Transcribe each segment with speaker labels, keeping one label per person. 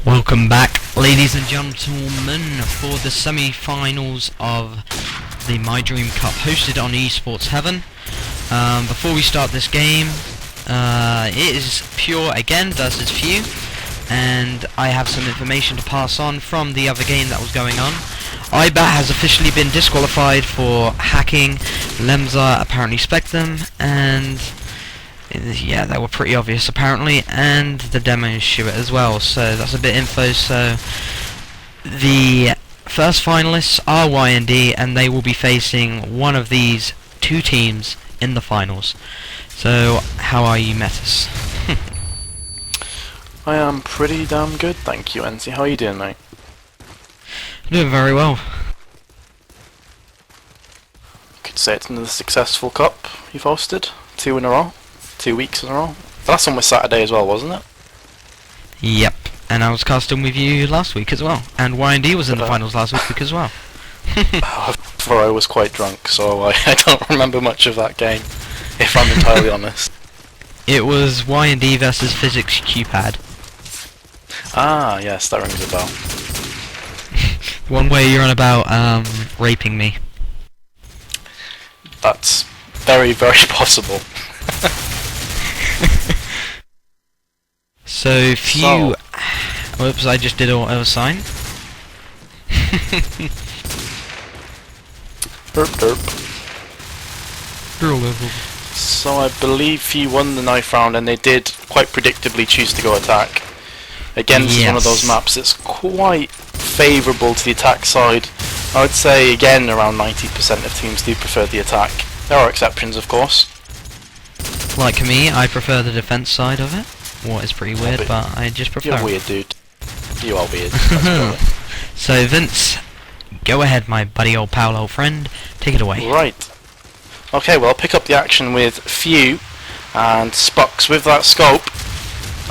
Speaker 1: Welcome back, ladies and gentlemen, for the semi-finals of the My Dream Cup hosted on Esports Heaven. Before we start this game, it is puRe again versus Few, and I have some information to pass on from the other game that was going on. IBAT has officially been disqualified for hacking. Lemza apparently spec'd them, and yeah, they were pretty obvious apparently, and the demo shoot it as well, so that's a bit info. So the first finalists are YND, and they will be facing one of these two teams in the finals. So how are you, Metis?
Speaker 2: I am pretty damn good, thank you, NC. How are you doing, mate?
Speaker 1: I'm doing very well.
Speaker 2: Could say it's another successful cup you've hosted. 2 in a row. 2 weeks in a row. The last one was Saturday as well, wasn't it?
Speaker 1: Yep, and I was casting with you last week as well, and YND was in the finals last week as well.
Speaker 2: Before I was quite drunk, so I don't remember much of that game, if I'm entirely honest.
Speaker 1: It was YND versus Physics Qpad.
Speaker 2: Ah, yes, that rings a bell.
Speaker 1: One way you're on about raping me.
Speaker 2: That's very, very possible.
Speaker 1: So Few... Whoops, I just did a sign.
Speaker 2: Derp derp. So I believe Few won the knife round, and they did quite predictably choose to go attack. Again, this is one of those maps that's quite favourable to the attack side. I would say, again, around 90% of teams do prefer the attack. There are exceptions, of course.
Speaker 1: Like me, I prefer the defense side of it. What is pretty weird, but I just prefer it.
Speaker 2: You're weird, dude. You are weird.
Speaker 1: So Vince, go ahead, my buddy, old pal, old friend. Take it away.
Speaker 2: Right. Okay, well, I'll pick up the action with Few and Spucks with that scope.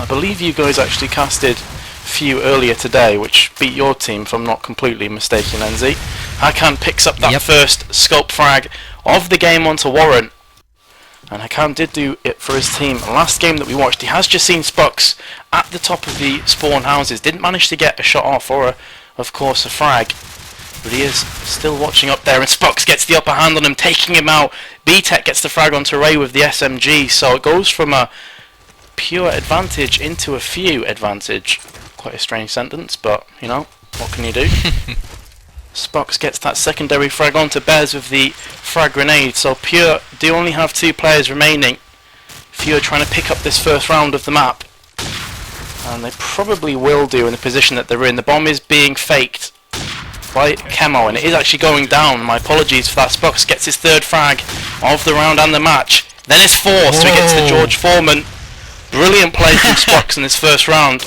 Speaker 2: I believe you guys actually casted Few earlier today, which beat your team, if I'm not completely mistaken, NZ. Hakan picks up that first scope frag of the game onto Warren. And Hakan did do it for his team. Last game that we watched, he has just seen Spucks at the top of the spawn houses. Didn't manage to get a shot off, or of course a frag. But he is still watching up there, and Spucks gets the upper hand on him, taking him out. B-Tech gets the frag onto Ray with the SMG, so it goes from a puRe advantage into a Few advantage. Quite a strange sentence, but, you know, what can you do? Spucks gets that secondary frag onto Bez with the frag grenade, so puRe do only have 2 players remaining. Few are trying to pick up this first round of the map, and they probably will do in the position that they're in. The bomb is being faked by Camo, and it is actually going down. My apologies for that. Spucks gets his 3rd frag of the round and the match. Then his 4th, so he gets the George Foreman. Brilliant play from Spucks in his first round,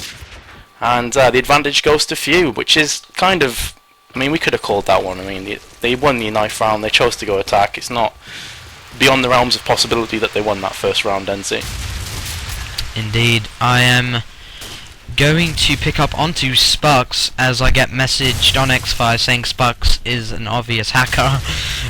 Speaker 2: and the advantage goes to Few, which is kind of... I mean, we could have called that one. I mean, they won the knife round, they chose to go attack. It's not beyond the realms of possibility that they won that first round, NC. Indeed.
Speaker 1: I am going to pick up onto Spucks as I get messaged on X5 saying Spucks is an obvious hacker.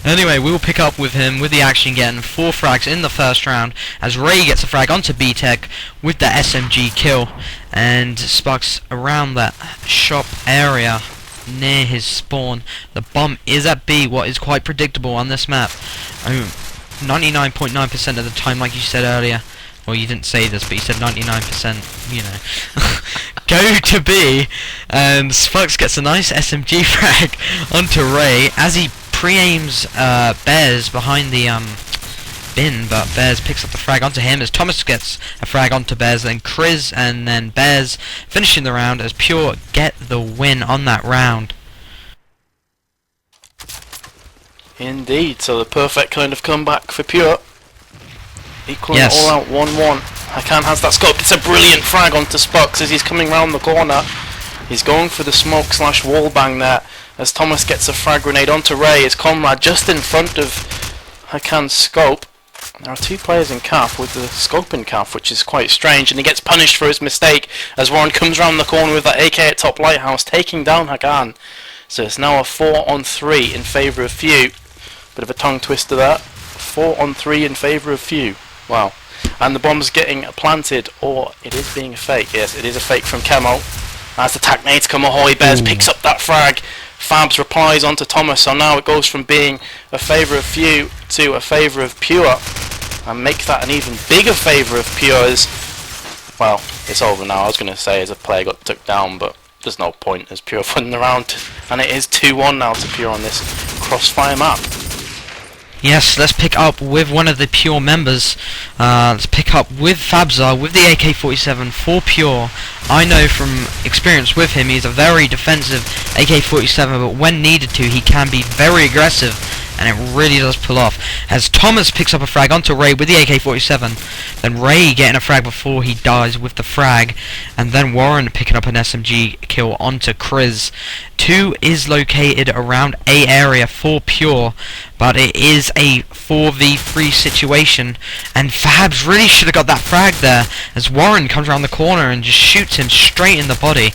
Speaker 1: Anyway, we will pick up with him with the action, getting 4 frags in the first round as Ray gets a frag onto B-Tech with the SMG kill, and Spucks around that shop area near his spawn. The bomb is at B, what is quite predictable on this map. 99.9% of the time, like you said earlier. Well, you didn't say this, but you said 99%, you know. Go to B, and Spucks gets a nice SMG frag onto Ray as he pre-aims Bears behind the bin, but Bears picks up the frag onto him as Thomas gets a frag onto Bears, then Chris, and then Bears finishing the round as puRe get the win on that round.
Speaker 2: Indeed, so the perfect kind of comeback for puRe. Equaling it all out 1-1. Hakan has that scope. It's a brilliant frag onto Spucks as he's coming round the corner. He's going for the smoke / wall bang there as Thomas gets a frag grenade onto Ray, his comrade, just in front of Hakan's scope. There are 2 players in calf with the scope in calf, which is quite strange, and he gets punished for his mistake as Warren comes round the corner with that AK at top lighthouse, taking down Hakan. So it's now a 4-on-3 in favour of Few. Bit of a tongue twister there. 4-on-3 in favour of Few. Wow. And the bomb's getting planted, or it is being a fake. Yes, it is a fake from Camo. As the Tacnates come ahoy, Bez picks up that frag. Fabs replies onto Thomas, so now it goes from being a favour of Few to a favour of puRe, and makes that an even bigger favour of puRe's. Well, it's over now. I was going to say as a player got took down, but there's no point as puRe winning the round, and it is 2-1 now to puRe on this crossfire map.
Speaker 1: Yes, let's pick up with one of the puRe members. Let's pick up with Fabza with the AK-47 for puRe. I know from experience with him, he's a very defensive AK-47, but when needed to, he can be very aggressive, and it really does pull off. As Thomas picks up a frag onto Ray with the AK-47, then Ray getting a frag before he dies with the frag, and then Warren picking up an SMG kill onto Chris. 2 is located around A area for puRe, but it is a 4v3 situation, and Fabs really should have got that frag there, as Warren comes around the corner and just shoots him straight in the body.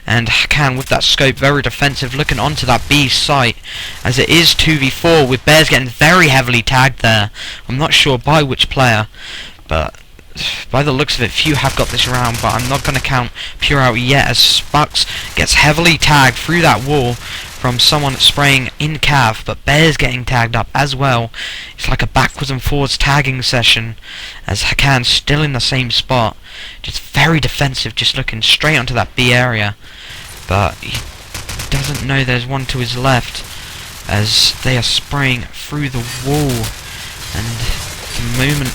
Speaker 1: And Hakan with that scope, very defensive, looking onto that B site, as it is 2v4 with Bears getting very heavily tagged there. I'm not sure by which player, but by the looks of it, few have got this round, but I'm not going to count puRe out yet, as Spucks gets heavily tagged through that wall from someone spraying in cav, but Bears getting tagged up as well. It's like a backwards and forwards tagging session, as Hakan still in the same spot, just very defensive, just looking straight onto that B area, but he doesn't know there's one to his left, as they are spraying through the wall, and at the moment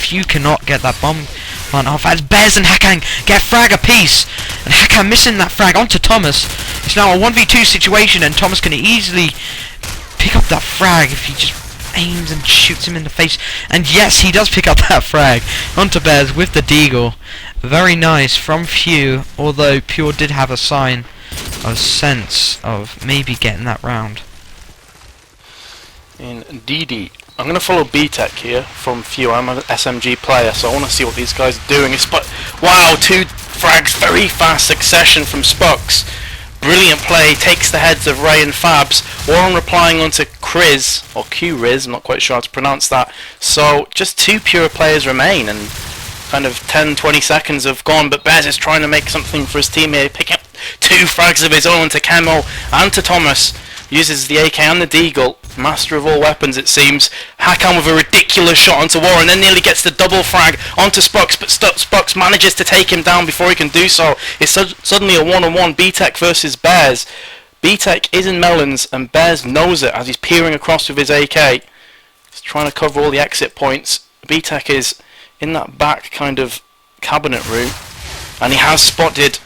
Speaker 1: Few cannot get that bomb plant off, as Bez and Hakan get frag apiece, and Hakan missing that frag onto Thomas. It's now a 1v2 situation, and Thomas can easily pick up that frag if he just aims and shoots him in the face, and yes, he does pick up that frag onto Bez with the deagle. Very nice from Few, although puRe did have a sign of sense of maybe getting that round.
Speaker 2: Indeedy. I'm going to follow B-Tech here from Few. I'm an SMG player, so I want to see what these guys are doing. Wow, 2 frags, very fast succession from Spucks. Brilliant play, takes the heads of Ray and Fabs. Warren replying onto Chris, or Q-Riz, I'm not quite sure how to pronounce that. So, just 2 puRe players remain, and kind of 10-20 seconds have gone, but Bez is trying to make something for his team here, picking up 2 frags of his own to Camo and to Thomas. Uses the AK and the deagle, master of all weapons it seems. Hakan with a ridiculous shot onto Warren, then nearly gets the double frag onto Spucks, but Spucks manages to take him down before he can do so. It's suddenly a one-on-one, B-Tech versus Bears. B-Tech is in melons, and Bears knows it as he's peering across with his AK. He's trying to cover all the exit points. B-Tech is in that back kind of cabinet room, and he has spotted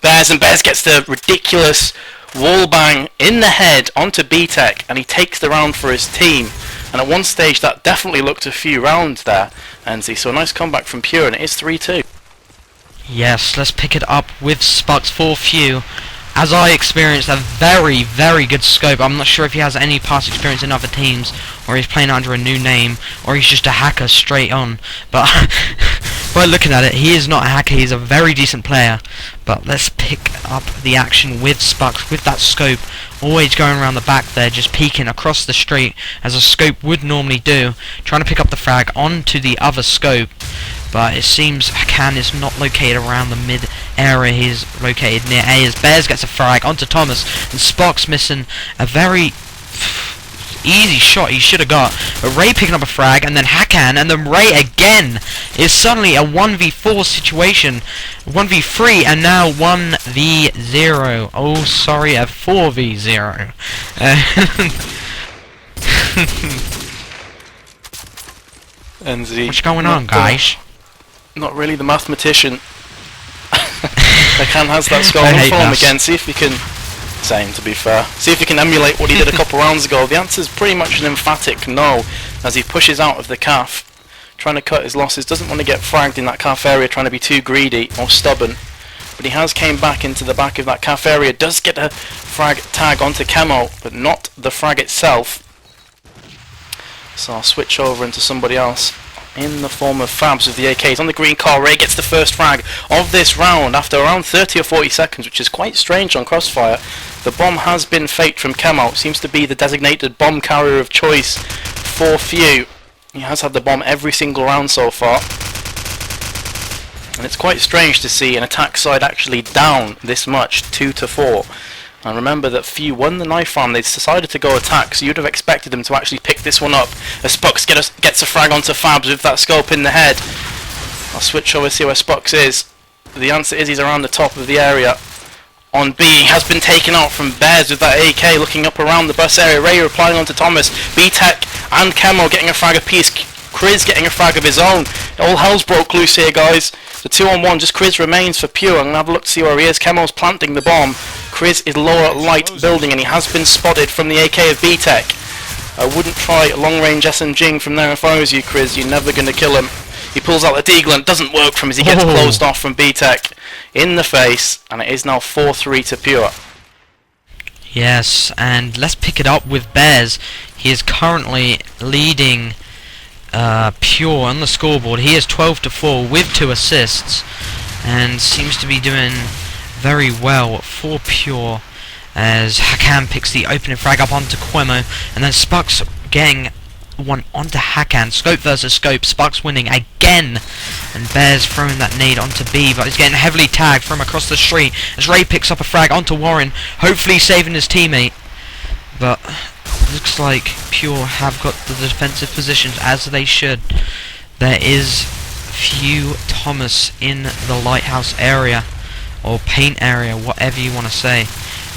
Speaker 2: Bears, and Bears gets the ridiculous wall bang in the head onto B-Tech, and he takes the round for his team. And at one stage that definitely looked a few rounds there, and so a nice comeback from puRe, and it is 3-2.
Speaker 1: Yes, let's pick it up with Spucks for Few. As I experienced a very, very good scope. I'm not sure if he has any past experience in other teams, or he's playing under a new name, or he's just a hacker straight on. But by looking at it, he is not a hacker, he's a very decent player. But let's pick up the action with Spucks, with that scope, always going around the back there, just peeking across the street, as a scope would normally do, trying to pick up the frag onto the other scope. But it seems Hakan is not located around the mid area, he's located near A, as Bears gets a frag onto Thomas, and Spock's missing a very easy shot he should have got. But Ray picking up a frag, and then Hakan, and then Ray again. Is suddenly a 1v4 situation, 1v3, and now 1v0. Oh, sorry, a 4v0.
Speaker 2: NZ.
Speaker 1: What's going on, guys?
Speaker 2: Not really the mathematician. Hakan has that score on form again. See if you can... Same, to be fair. See if you can emulate what he did a couple rounds ago. The answer is pretty much an emphatic no, as he pushes out of the calf, trying to cut his losses. Doesn't want to get fragged in that calf area, trying to be too greedy or stubborn. But he has came back into the back of that calf area. Does get a frag tag onto Camo, but not the frag itself. So I'll switch over into somebody else in the form of Fabs with the AKs on the green car. Ray gets the first frag of this round after around 30 or 40 seconds, which is quite strange on Crossfire. The bomb has been faked from Camo. Seems to be the designated bomb carrier of choice for Few. He has had the bomb every single round so far. And it's quite strange to see an attack side actually down this much, 2-4. And remember that Few won the knife round. They decided to go attack, so you'd have expected them to actually pick this one up. As Spucks gets a frag onto Fabs with that scope in the head. I'll switch over to see where Spucks is. The answer is he's around the top of the area. On B, he has been taken out from Bears with that AK, looking up around the bus area. Ray replying onto Thomas. B-Tech and Chemo getting a frag apiece. Chris getting a frag of his own. All hell's broke loose here, guys. The 2-on-1, just Chris remains for Pure. I'm going to have a look to see where he is. Chemo's planting the bomb. Chris is lower light building, and he has been spotted from the AK of B-Tech. I wouldn't try long-range SMGing from there if I was you, Chris. You're never going to kill him. He pulls out the Deagle and it doesn't work for him as he gets closed off from B-Tech in the face, and it is now 4-3 to Pure.
Speaker 1: Yes, and let's pick it up with Bears. He is currently leading Pure on the scoreboard. He is 12-4 with 2 assists and seems to be doing very well for Pure as Hakan picks the opening frag up onto Quemo, and then Spucks getting one onto Hakan. Scope versus scope. Spucks winning again, and Bears throwing that nade onto B, but he's getting heavily tagged from across the street as Ray picks up a frag onto Warren, hopefully saving his teammate. But looks like Pure have got the defensive positions as they should. There is Few Thomas in the lighthouse area, or paint area, whatever you want to say.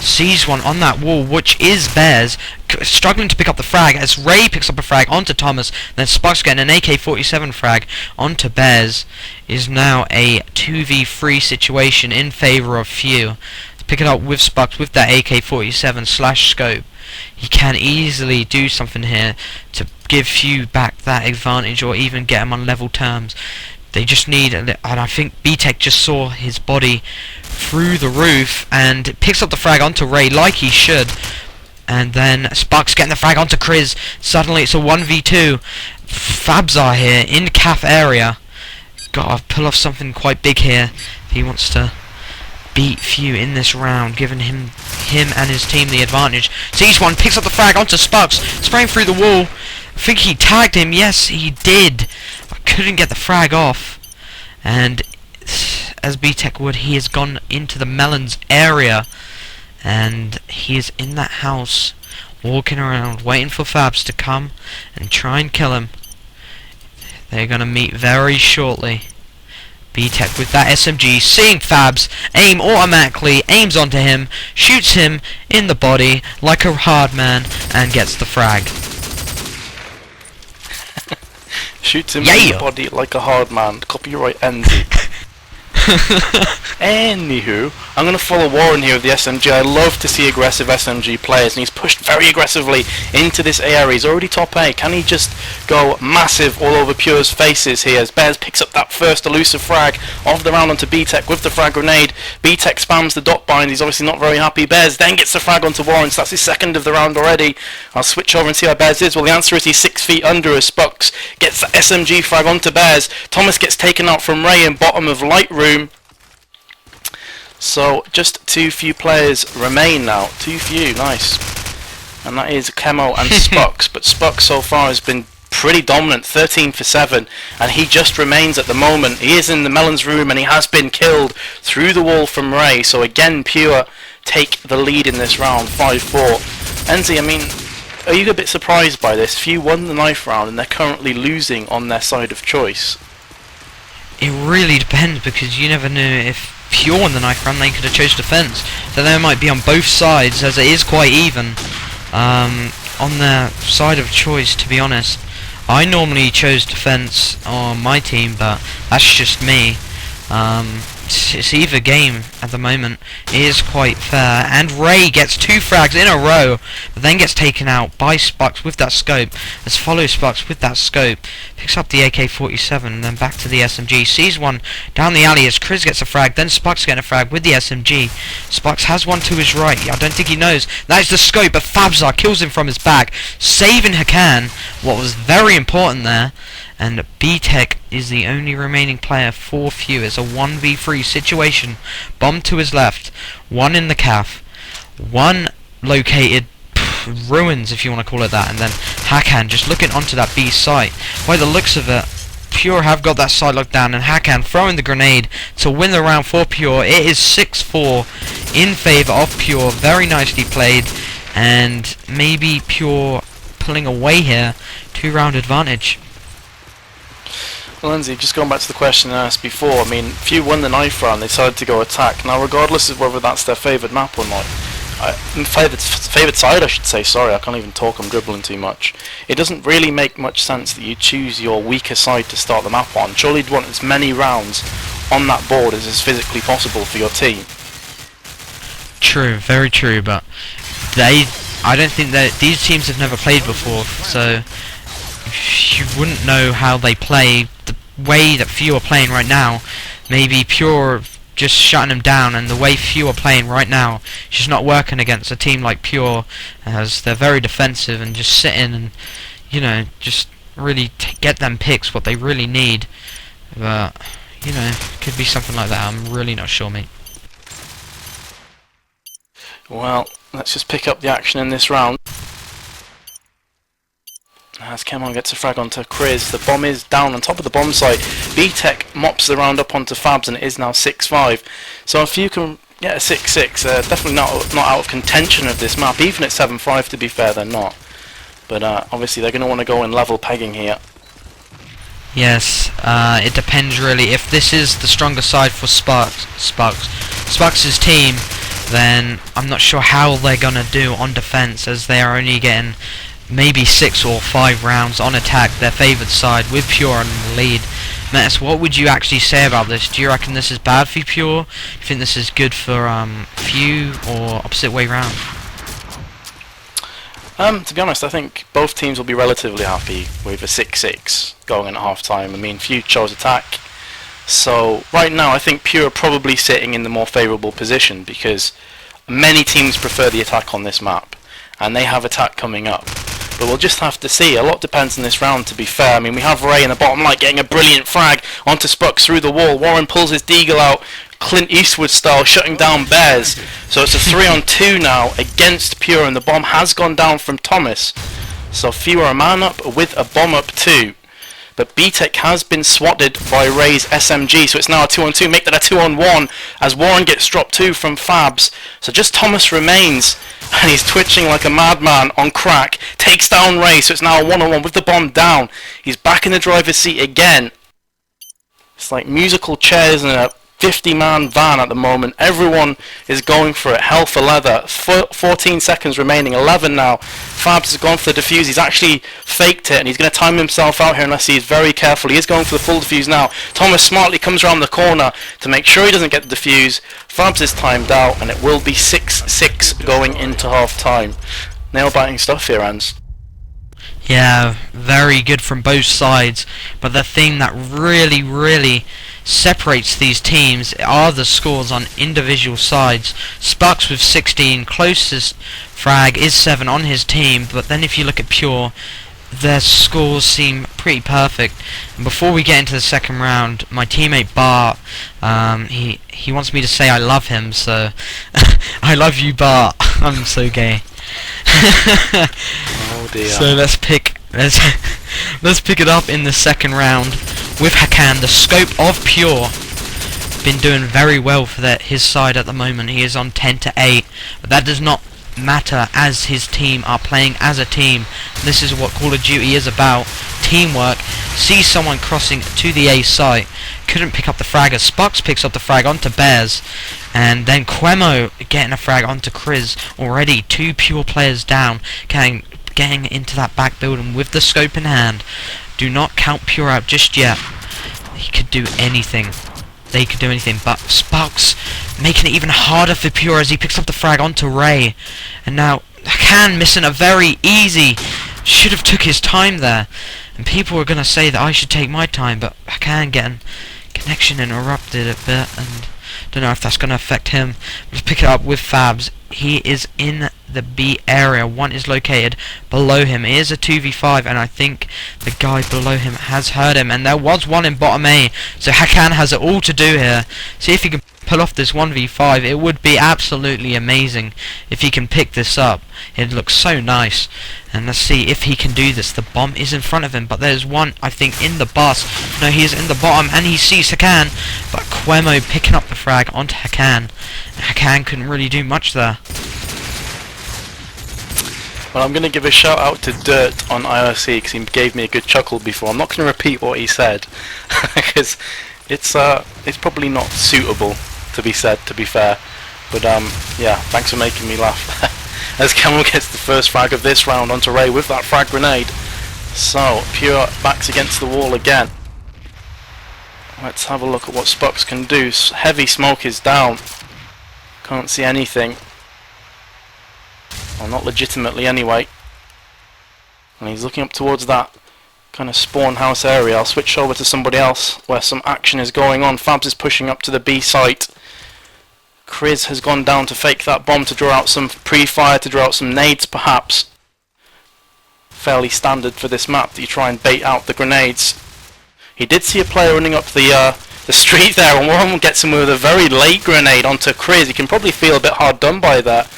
Speaker 1: Sees one on that wall, which is Bears, struggling to pick up the frag as Ray picks up a frag onto Thomas. Then Spucks getting an AK-47 frag onto Bears. Is now a 2v3 situation in favour of Few. Pick it up with Spucks with that AK-47 / scope. He can easily do something here to give Few back that advantage, or even get him on level terms. They just need, and I think B-Tech just saw his body through the roof and picks up the frag onto Ray like he should. And then Spucks getting the frag onto Chris. Suddenly it's a 1v2. Fabs are here in CAF area. Gotta pull off something quite big here if he wants to beat Few in this round, giving him and his team the advantage. Sees one, picks up the frag onto Spucks, spraying through the wall. I think he tagged him. Yes, he did. But couldn't get the frag off. And as B-Tech would, he has gone into the melons area, and he is in that house, walking around, waiting for Fabs to come and try and kill him. They're gonna meet very shortly. B-Tech with that SMG, seeing Fabs, aim automatically, aims onto him, shoots him in the body like a hard man, and gets the frag.
Speaker 2: Shoots him in the body like a hard man. Copyright NZ. Anywho, I'm going to follow Warren here with the SMG. I love to see aggressive SMG players, and he's pushed very aggressively into this area. He's already top 8. Can he just go massive all over Pure's faces here as Bears picks up that first elusive frag of the round onto B-Tech with the frag grenade. B-Tech spams the dot bind. He's obviously not very happy. Bears then gets the frag onto Warren, so that's his second of the round already. I'll switch over and see how Bears is. Well, the answer is he's 6 feet under as Spucks gets the SMG frag onto Bears. Thomas gets taken out from Ray in bottom of Lightroom. So just 2 few players remain now. 2 few, nice. And that is Chemo and Spucks. But Spucks so far has been pretty dominant, 13 for 7, and he just remains at the moment. He is in the melons room and he has been killed through the wall from Ray. So again, Pure take the lead in this round, 5-4. Enzi, I mean, are you a bit surprised by this? Few won the knife round and they're currently losing on their side of choice.
Speaker 1: It really depends, because you never know if Pure won the knife round, they could have chose defense. So they might be on both sides, as it is quite even on their side of choice, to be honest. I normally chose defense on my team, but that's just me. It's either game at the moment. It is quite fair, and Ray gets 2 frags in a row, but then gets taken out by Spucks with that scope. Let's follow Spucks with that scope, picks up the AK-47, and then back to the SMG. Sees one down the alley as Chris gets a frag, then Spucks getting a frag with the SMG. Spucks has one to his right. I don't think he knows. That is the scope, but Fabzar kills him from his back, saving Hakan, what was very important there. And B-Tech is the only remaining player for Few. It's a 1v3 situation. Bomb to his left, one in the CAF, one located ruins, if you want to call it that, and then Hakan just looking onto that B site. By the looks of it, puRe have got that side locked down, and Hakan throwing the grenade to win the round for puRe. It is 6-4 in favour of puRe. Very nicely played, and maybe puRe pulling away here. 2-round advantage.
Speaker 2: Well, Lindsay, just going back to the question I asked before, I mean, Few won the knife round, they decided to go attack. Now, regardless of whether that's their favoured map or not, favoured side, I should say, sorry, I can't even talk, I'm dribbling too much. It doesn't really make much sense that you choose your weaker side to start the map on. Surely you'd want as many rounds on that board as is physically possible for your team.
Speaker 1: True, very true, but I don't think that these teams have never played before, so you wouldn't know how they play. The way that Few are playing right now, maybe puRe just shutting them down, and the way Few are playing right now, it's just not working against a team like puRe, as they're very defensive and just sit in and, you know, just really get them picks, what they really need. But, you know, could be something like that, I'm really not sure, mate.
Speaker 2: Well, let's just pick up the action in this round. As Kemon gets a frag onto Kriz, the bomb is down on top of the bomb site. B-Tech mops the round up onto Fabs, and it is now 6-5. So if you can get a 6-6, definitely not out of contention of this map. Even at 7-5, to be fair, they're not. But obviously they're going to want to go in level pegging here.
Speaker 1: Yes, it depends really. If this is the stronger side for Sparks' team, then I'm not sure how they're going to do on defense, as they are only getting maybe 6 or 5 rounds on attack, their favoured side, with puRe on the lead. Metis, what would you actually say about this? Do you reckon this is bad for puRe? Do you think this is good for Few, or opposite way round?
Speaker 2: To be honest, I think both teams will be relatively happy with a 6-6 going in at half time. I mean, Few chose attack, so right now I think puRe are probably sitting in the more favourable position, because many teams prefer the attack on this map, and they have attack coming up. But we'll just have to see. A lot depends on this round, to be fair. I mean, we have Ray in the bottom right getting a brilliant frag onto Spucks through the wall. Warren pulls his deagle out, Clint Eastwood style, shutting down Bears. So it's a 3-on-2 now against puRe, and the bomb has gone down from Thomas. So Few are a man up with a bomb up too. But B-Tech has been swatted by Ray's SMG, so it's now a 2-on-2. Make that a 2-on-1 as Warren gets dropped 2 from Fabs. So just Thomas remains, and he's twitching like a madman on crack. Takes down Ray, so it's now a 1-on-1 with the bomb down. He's back in the driver's seat again. It's like musical chairs in a 50-man van at the moment. Everyone is going for it. Hell for leather. 14 seconds remaining. 11 now. Fabs has gone for the defuse. He's actually faked it, and he's going to time himself out here unless he's very careful. He is going for the full defuse now. Thomas smartly comes around the corner to make sure he doesn't get the defuse. Fabs is timed out, and it will be 6-6 going into half time. Nail-biting stuff here, Ans.
Speaker 1: Yeah, very good from both sides, but the thing that really separates these teams are the scores on individual sides. Sparks with 16, closest frag is 7 on his team, but then if you look at puRe, their scores seem pretty perfect. And before we get into the second round, my teammate Bart, he wants me to say I love him, so I love you, Bart. I'm so gay.
Speaker 2: Oh dear.
Speaker 1: So let's pick it up in the second round with Hakan. The scope of puRe been doing very well for his side at the moment. He is on 10-8, but that does not matter, as his team are playing as a team. This is what Call of Duty is about: teamwork. See someone crossing to the A site, couldn't pick up the frag, as Sparks picks up the frag onto Bears, and then Quemo getting a frag onto Kriz. Already 2 puRe players down, getting into that back building with the scope in hand. Do not count puRe out just yet. He could do anything. They could do anything, but Sparks making it even harder for puRe as he picks up the frag onto Ray. And now Hakan missing a very easy, should have took his time there. And people are going to say that I should take my time, but Hakan getting connection interrupted a bit, and don't know if that's going to affect him. Let's pick it up with Fabs. He is in the B area. One is located below him. It is a 2v5, and I think the guy below him has heard him. And there was one in bottom A, so Hakan has it all to do here. See if he can pull off this 1v5. It would be absolutely amazing if he can pick this up. It looks so nice. And let's see if he can do this. The bomb is in front of him, but there's one, I think, in the bus. No, he is in the bottom, and he sees Hakan. But Quemo picking up the frag onto Hakan. Hakan couldn't really do much there.
Speaker 2: Well, I'm going to give a shout out to Dirt on IRC because he gave me a good chuckle before. I'm not going to repeat what he said because it's probably not suitable to be said, to be fair. But yeah, thanks for making me laugh. As Camel gets the first frag of this round onto Ray with that frag grenade. So puRe backs against the wall again. Let's have a look at what Spucks can do. Heavy smoke is down. Can't see anything. Well, not legitimately anyway. And he's looking up towards that kind of spawn house area. I'll switch over to somebody else where some action is going on. Fabs is pushing up to the B site. Kriz has gone down to fake that bomb to draw out some pre-fire, to draw out some nades perhaps. Fairly standard for this map that you try and bait out the grenades. He did see a player running up the street there, and one gets him with a very late grenade onto Kriz. He can probably feel a bit hard done by that.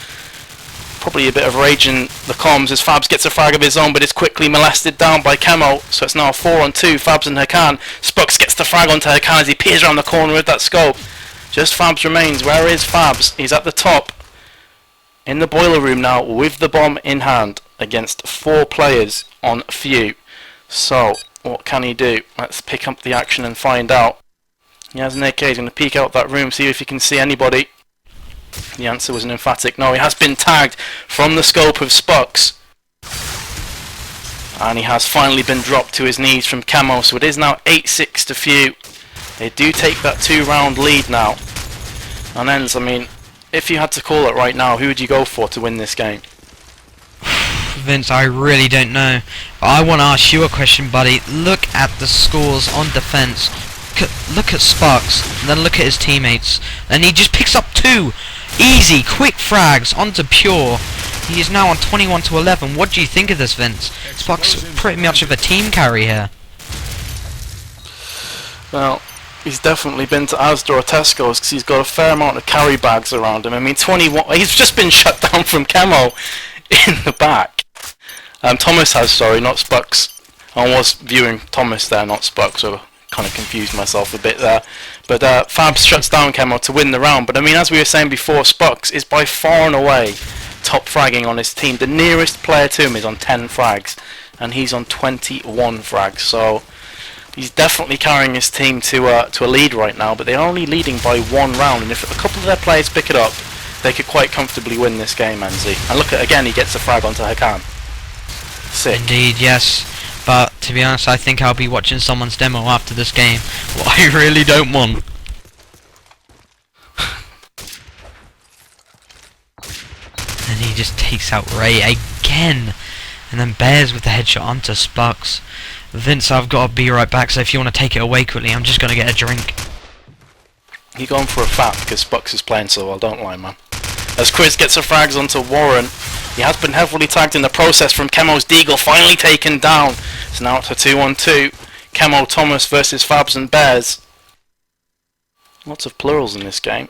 Speaker 2: Probably a bit of rage in the comms as Fabs gets a frag of his own, but it's quickly molested down by Camo. So it's now a 4-on-2, Fabs and Hakan. Spucks gets the frag onto Hakan as he peers around the corner with that scope. Just Fabs remains. Where is Fabs? He's at the top in the boiler room now with the bomb in hand against 4 players on Few. So what can he do? Let's pick up the action and find out. He has an AK. He's going to peek out that room, see if he can see anybody. The answer was an emphatic no. He has been tagged from the scope of Spucks. And he has finally been dropped to his knees from Camo. So it is now 8-6 to Few. They do take that 2-round lead now. And Enz, I mean, if you had to call it right now, who would you go for to win this game?
Speaker 1: Vince, I really don't know. But I want to ask you a question, buddy. Look at the scores on defense. Look at Spucks, and then look at his teammates. And he just picks up 2 easy, quick frags onto puRe. He is now on 21-11. What do you think of this, Vince? Spucks pretty much of a team carry here.
Speaker 2: Well, he's definitely been to Asda or Tesco's because he's got a fair amount of carry bags around him. I mean, 21. He's just been shut down from Camo in the back. Thomas has, sorry, not Spucks. I was viewing Thomas there, not Spucks, so kind of confused myself a bit there. But Fabs shuts down Camo to win the round. But I mean, as we were saying before, Spucks is by far and away top fragging on his team. The nearest player to him is on 10 frags, and he's on 21 frags. So he's definitely carrying his team to a lead right now. But they're only leading by 1 round, and if a couple of their players pick it up, they could quite comfortably win this game, Anzi. And look at, again, he gets a frag onto Hakan. Sick.
Speaker 1: Indeed, yes. But to be honest, I think I'll be watching someone's demo after this game. What I really don't want. And he just takes out Ray again. And then Bears with the headshot onto Spucks. Vince, I've got to be right back, so if you want to take it away quickly, I'm just going to get a drink.
Speaker 2: You're going for a fat because Spucks is playing so well, don't lie, man. As Kriz gets the frags onto Warren, he has been heavily tagged in the process from Camo's Deagle, finally taken down. It's now up to 2-on-2. Camo, Thomas versus Fabs and Bears. Lots of plurals in this game.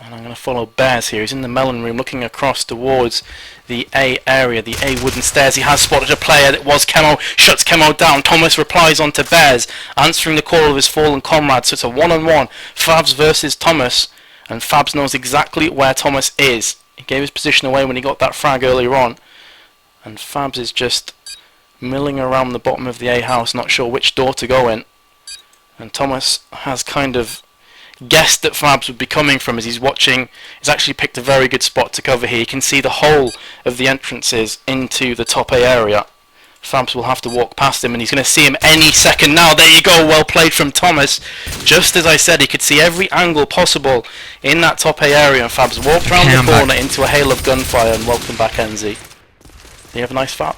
Speaker 2: And I'm going to follow Bears here. He's in the melon room looking across towards the A area, the A wooden stairs. He has spotted a player that was Camo, shuts Camo down. Thomas replies onto Bears, answering the call of his fallen comrade. So it's a 1-on-1, Fabs versus Thomas. And Fabs knows exactly where Thomas is. He gave his position away when he got that frag earlier on. And Fabs is just milling around the bottom of the A house, not sure which door to go in. And Thomas has kind of guessed that Fabs would be coming from as he's watching. He's actually picked a very good spot to cover here. You can see the whole of the entrances into the top A area. Fabs will have to walk past him, and he's going to see him any second now. There you go, well played from Thomas. Just as I said, he could see every angle possible in that top A area, and Fabs walked around the corner into a hail of gunfire, and welcome back, NZ. Do you have a nice Fab?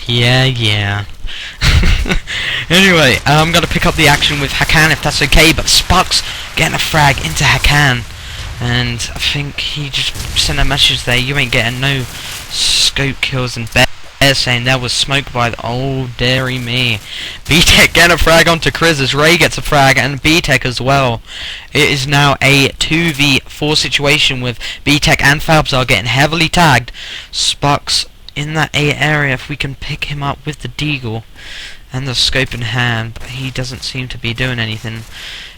Speaker 1: Yeah. Anyway, I'm going to pick up the action with Hakan if that's okay, but Spucks getting a frag into Hakan. And I think he just sent a message there, you ain't getting no scope kills and Bear saying there was smoke by the... Oh, dearie me. B-Tech getting a frag onto Chris as Ray gets a frag, and B-Tech as well. It is now a 2v4 situation with B-Tech and Fabzar getting heavily tagged. Spucks in that A area, if we can pick him up with the deagle and the scope in hand, but he doesn't seem to be doing anything.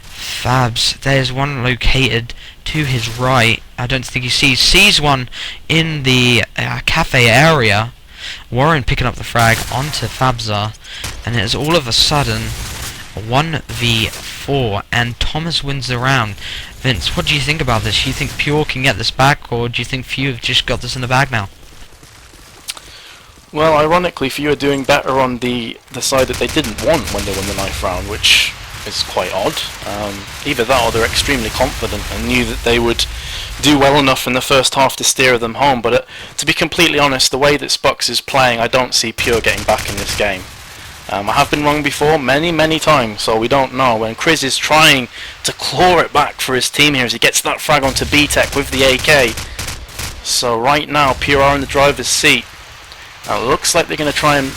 Speaker 1: Fabs, there's one located to his right. I don't think he sees one in the cafe area. Warren picking up the frag onto Fabzar, and it is all of a sudden 1v4, and Thomas wins the round. Vince, what do you think about this? Do you think puRe can get this back, or do you think Few have just got this in the bag now?
Speaker 2: Well, ironically, Few are doing better on the side that they didn't want when they won the 9th round, which is quite odd. Either that or they're extremely confident and knew that they would do well enough in the first half to steer them home. But to be completely honest, the way that Spucks is playing, I don't see puRe getting back in this game. I have been wrong before, many times, so we don't know. When Chris is trying to claw it back for his team here as he gets that frag onto B-Tech with the AK. So right now, puRe are in the driver's seat. Now it looks like they're going to try and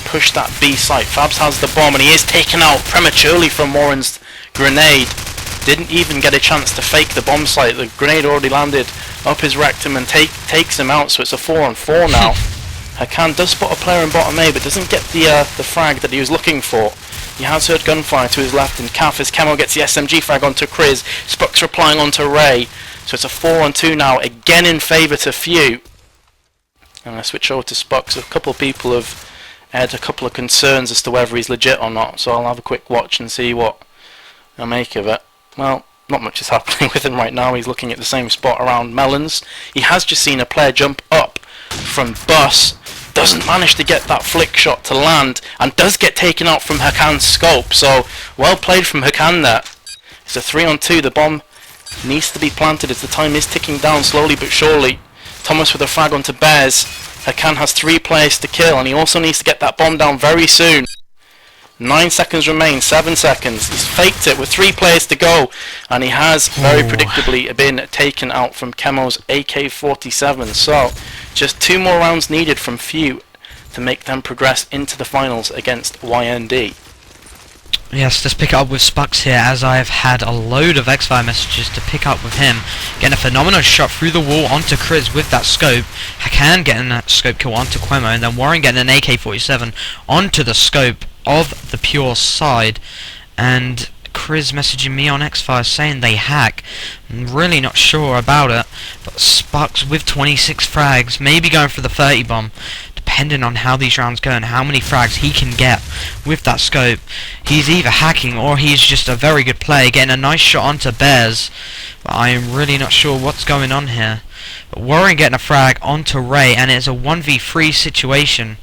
Speaker 2: push that B site. Fabs has the bomb and he is taken out prematurely from Warren's grenade. Didn't even get a chance to fake the bomb site. The grenade already landed up his rectum and takes him out, so it's a 4-on-4 now. Hakan does spot a player in bottom A but doesn't get the frag that he was looking for. He has heard gunfire to his left, and Kaf as Camo gets the SMG frag onto Chris. Spucks replying onto Ray, so it's a 4-on-2 now, again in favour to Few. And I switch over to Spucks. A couple of people have had a couple of concerns as to whether he's legit or not, so I'll have a quick watch and see what I make of it. Well, not much is happening with him right now. He's looking at the same spot around Melons. He has just seen a player jump up from Bus, doesn't manage to get that flick shot to land, and does get taken out from Hakan's scope, so well played from Hakan there. It's a 3-on-2, the bomb needs to be planted as the time is ticking down slowly but surely. Thomas with a frag onto Bears. Hakan has 3 players to kill, and he also needs to get that bomb down very soon. 9 seconds remain, 7 seconds. He's faked it with 3 players to go, and he has very predictably been taken out from Chemo's AK-47. So, just 2 more rounds needed from Few to make them progress into the finals against YND.
Speaker 1: Yes, let's pick it up with Spucks here, as I have had a load of X-Fire messages to pick up with him. Getting a phenomenal shot through the wall onto Chris with that scope. Hakan getting that scope kill onto Quemo, and then Warren getting an AK-47 onto the scope of the puRe side. And Chris messaging me on X-Fire saying they hack. I'm really not sure about it, but Spucks with 26 frags, maybe going for the 30 bomb. Depending on how these rounds go and how many frags he can get with that scope, he's either hacking or he's just a very good player, getting a nice shot onto Bears, but I am really not sure what's going on here. But Warren getting a frag onto Ray, and it's a 1v3 situation,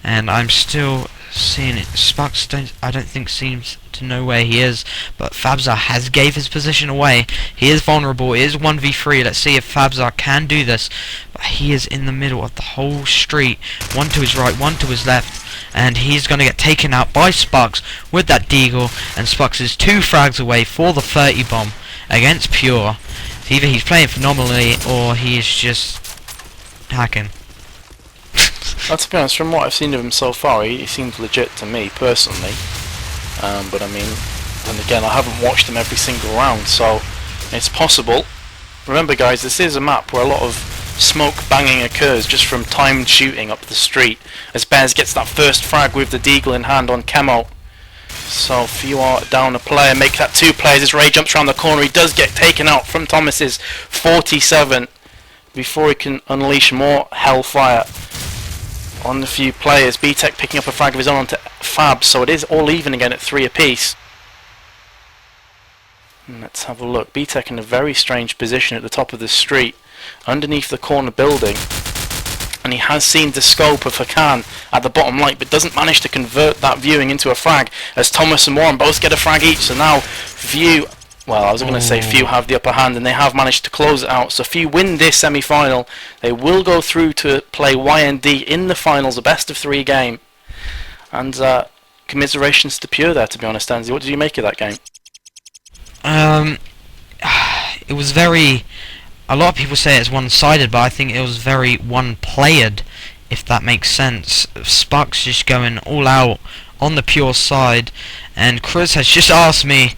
Speaker 1: and I'm still seeing it. Spucks I don't think seems to know where he is, but Fabzar has gave his position away. He is vulnerable. It is 1v3. Let's see if Fabzar can do this. But he is in the middle of the whole street. One to his right, one to his left, and he's going to get taken out by Spucks with that deagle, and Spucks is 2 frags away for the 30 bomb against puRe. Either he's playing phenomenally or he is just hacking.
Speaker 2: Well, to be honest, from what I've seen of him so far, he seems legit to me personally. But I mean, then again, I haven't watched him every single round, so it's possible. Remember guys, this is a map where a lot of smoke banging occurs just from timed shooting up the street, as Bears gets that first frag with the deagle in hand on Chemo. So Few are down a player, make that 2 players as Ray jumps around the corner. He does get taken out from Thomas's 47 before he can unleash more hellfire on the few players. B-Tech picking up a frag of his own onto Fab, so it is all even again at 3 apiece. And let's have a look. B-Tech in a very strange position at the top of the street, underneath the corner building, and he has seen the scope of Hakan at the bottom light, but doesn't manage to convert that viewing into a frag, as Thomas and Warren both get a frag each. So now Few, well, I was going to say Few have the upper hand, and they have managed to close it out. So Few win this semi-final. They will go through to play YND in the finals, a best of 3 game. And commiserations to puRe there, to be honest, Andy. What did you make of that game?
Speaker 1: It was very... A lot of people say it's one-sided, but I think it was very one-playered if that makes sense. Spuck's just going all out on the pure side, and Chris has just asked me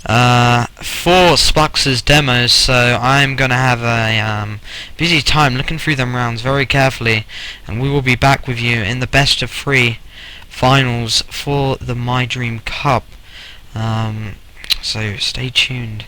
Speaker 1: for Spuck's demos, so I'm gonna have a busy time looking through them rounds very carefully, and we will be back with you in the best of 3 finals for the My Dream Cup. So stay tuned.